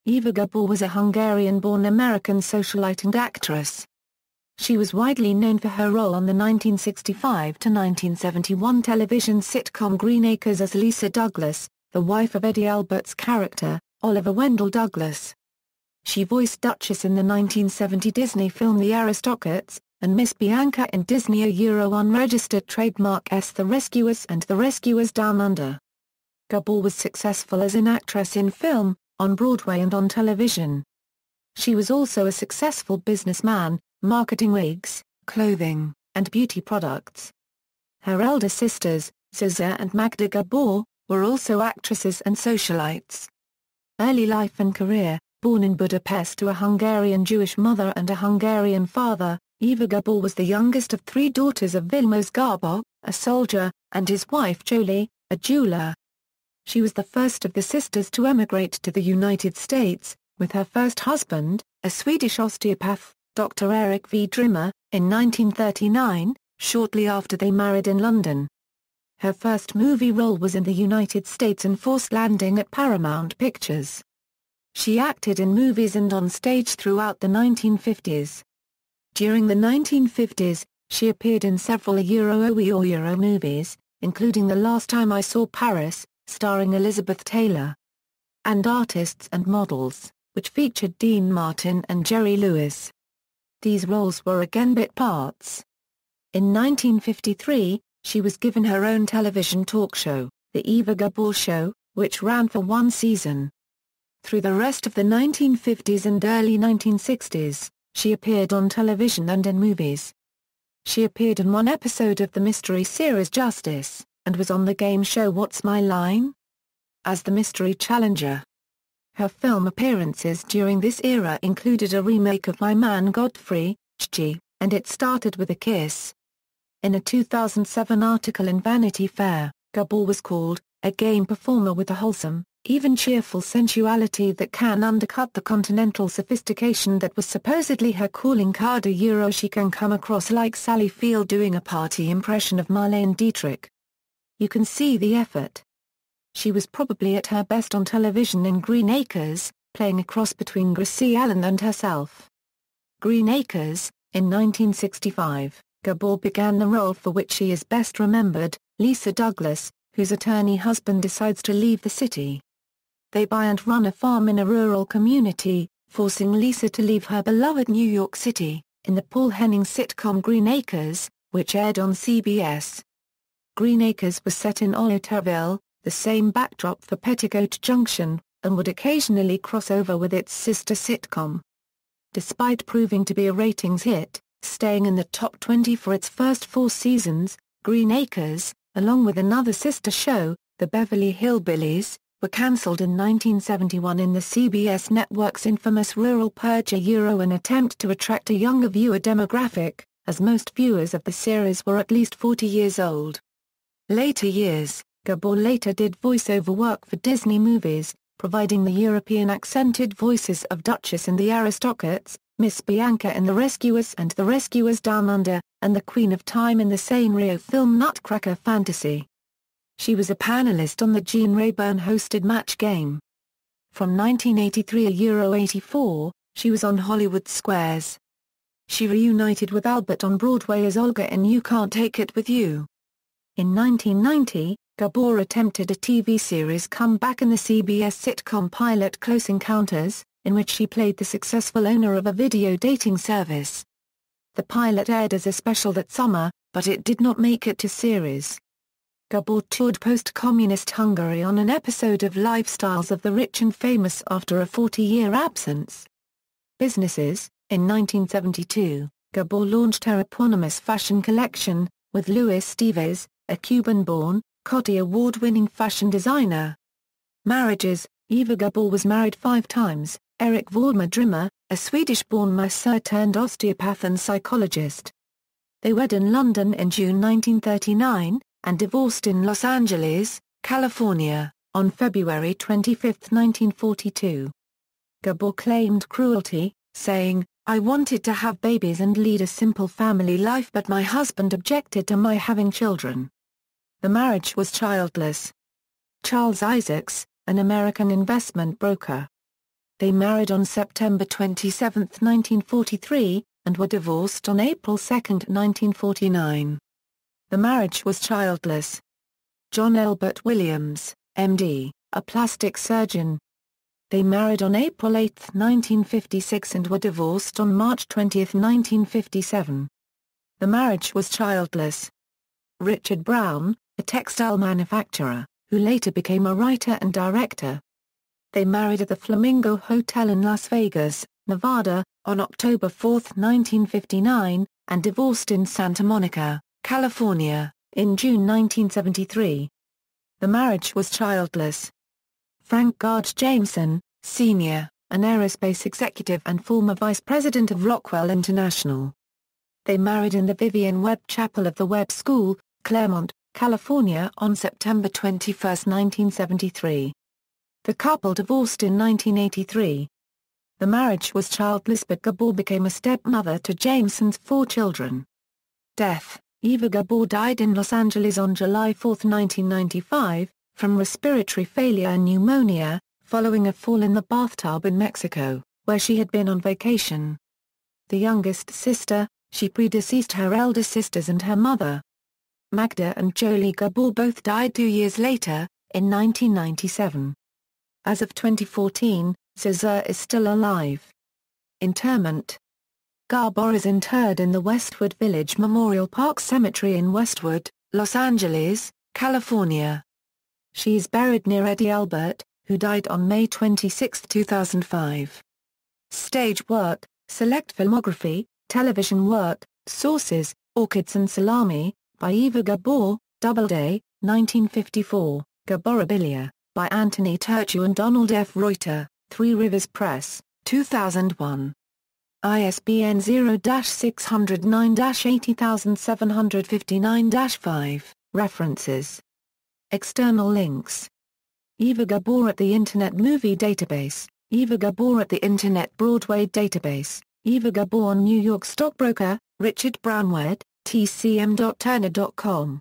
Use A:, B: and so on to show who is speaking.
A: Eva Gabor was a Hungarian-born American socialite and actress. She was widely known for her role on the 1965 to 1971 television sitcom Green Acres as Lisa Douglas, the wife of Eddie Albert's character, Oliver Wendell Douglas. She voiced Duchess in the 1970 Disney film The Aristocats, and Miss Bianca in Disney Euro unregistered trademark S The Rescuers and The Rescuers Down Under. Gabor was successful as an actress in film, on Broadway and on television. She was also a successful businessman, marketing wigs, clothing, and beauty products. Her elder sisters, Zuza and Magda Gabor, were also actresses and socialites. Early life and career: born in Budapest to a Hungarian Jewish mother and a Hungarian father, Eva Gabor was the youngest of three daughters of Vilmos Gabor, a soldier, and his wife Jolie, a jeweler. She was the first of the sisters to emigrate to the United States, with her first husband, a Swedish osteopath, Dr. Eric V. Drimmer, in 1939, shortly after they married in London. Her first movie role was in the United States in Forced Landing at Paramount Pictures. She acted in movies and on stage throughout the 1950s. During the 1950s, she appeared in several Euro movies, including The Last Time I Saw Paris, starring Elizabeth Taylor, and Artists and Models, which featured Dean Martin and Jerry Lewis. These roles were again bit parts. In 1953, she was given her own television talk show, The Eva Gabor Show, which ran for one season. Through the rest of the 1950s and early 1960s, she appeared on television and in movies. She appeared in one episode of the mystery series Justice, and was on the game show What's My Line? As the mystery challenger. Her film appearances during this era included a remake of My Man Godfrey, Chi, and It Started with a Kiss. In a 2007 article in Vanity Fair, Gabor was called a game performer with a wholesome, even cheerful sensuality that can undercut the continental sophistication that was supposedly her calling card. She can come across like Sally Field doing a party impression of Marlene Dietrich. You can see the effort. She was probably at her best on television in Green Acres, playing a cross between Gracie Allen and herself. Green Acres, in 1965, Gabor began the role for which she is best remembered, Lisa Douglas, whose attorney husband decides to leave the city. They buy and run a farm in a rural community, forcing Lisa to leave her beloved New York City, in the Paul Henning sitcom Green Acres, which aired on CBS. Green Acres was set in Ottaville, the same backdrop for Petticoat Junction, and would occasionally cross over with its sister sitcom. Despite proving to be a ratings hit, staying in the top 20 for its first 4 seasons, Green Acres, along with another sister show, The Beverly Hillbillies, were cancelled in 1971 in the CBS network's infamous rural purge, an attempt to attract a younger viewer demographic, as most viewers of the series were at least 40 years old. Later years, Gabor later did voiceover work for Disney movies, providing the European-accented voices of Duchess in The Aristocats, Miss Bianca in The Rescuers and The Rescuers Down Under, and the Queen of Time in the Sanrio film Nutcracker Fantasy. She was a panelist on the Gene Rayburn-hosted Match Game. From 1983 to Euro 84, she was on Hollywood Squares. She reunited with Albert on Broadway as Olga in You Can't Take It With You. In 1990, Gabor attempted a TV series comeback in the CBS sitcom pilot Close Encounters, in which she played the successful owner of a video dating service. The pilot aired as a special that summer, but it did not make it to series. Gabor toured post-communist Hungary on an episode of Lifestyles of the Rich and Famous after a 40-year absence. Businesses: in 1972, Gabor launched her eponymous fashion collection, with Luis Steves, a Cuban-born, Coty award-winning fashion designer. Marriages: Eva Gabor was married 5 times, Eric Volmer Drimmer, a Swedish-born masseur turned osteopath and psychologist. They wed in London in June 1939, and divorced in Los Angeles, California, on February 25, 1942. Gabor claimed cruelty, saying, "I wanted to have babies and lead a simple family life, but my husband objected to my having children." The marriage was childless. Charles Isaacs, an American investment broker, They married on September 27, 1943, and were divorced on April 2, 1949. The marriage was childless. John Elbert Williams, M.D., a plastic surgeon. They married on April 8, 1956 and were divorced on March 20, 1957. The marriage was childless. Richard Brown, a textile manufacturer, who later became a writer and director. They married at the Flamingo Hotel in Las Vegas, Nevada, on October 4, 1959, and divorced in Santa Monica, California, in June 1973. The marriage was childless. Frank Gard Jameson, Sr., an aerospace executive and former vice president of Rockwell International. They married in the Vivian Webb Chapel of the Webb School, Claremont, California on September 21, 1973. The couple divorced in 1983. The marriage was childless but Gabor became a stepmother to Jameson's 4 children. Death: Eva Gabor died in Los Angeles on July 4, 1995, from respiratory failure and pneumonia, following a fall in the bathtub in Mexico, where she had been on vacation. The youngest sister, she predeceased her elder sisters and her mother. Magda and Jolie Gabor both died 2 years later, in 1997. As of 2014, Cesar is still alive. Interment: Gabor is interred in the Westwood Village Memorial Park Cemetery in Westwood, Los Angeles, California. She is buried near Eddie Albert, who died on May 26, 2005. Stage work, select filmography, television work, sources, Orchids and Salami, by Eva Gabor, Doubleday, 1954, Gaborabilia, by Anthony Turchu and Donald F. Reuter, Three Rivers Press, 2001. ISBN 0-609-80759-5, references. External links. Eva Gabor at the Internet Movie Database, Eva Gabor at the Internet Broadway Database, Eva Gabor New York Stockbroker, Richard Brownwed, tcm.turner.com.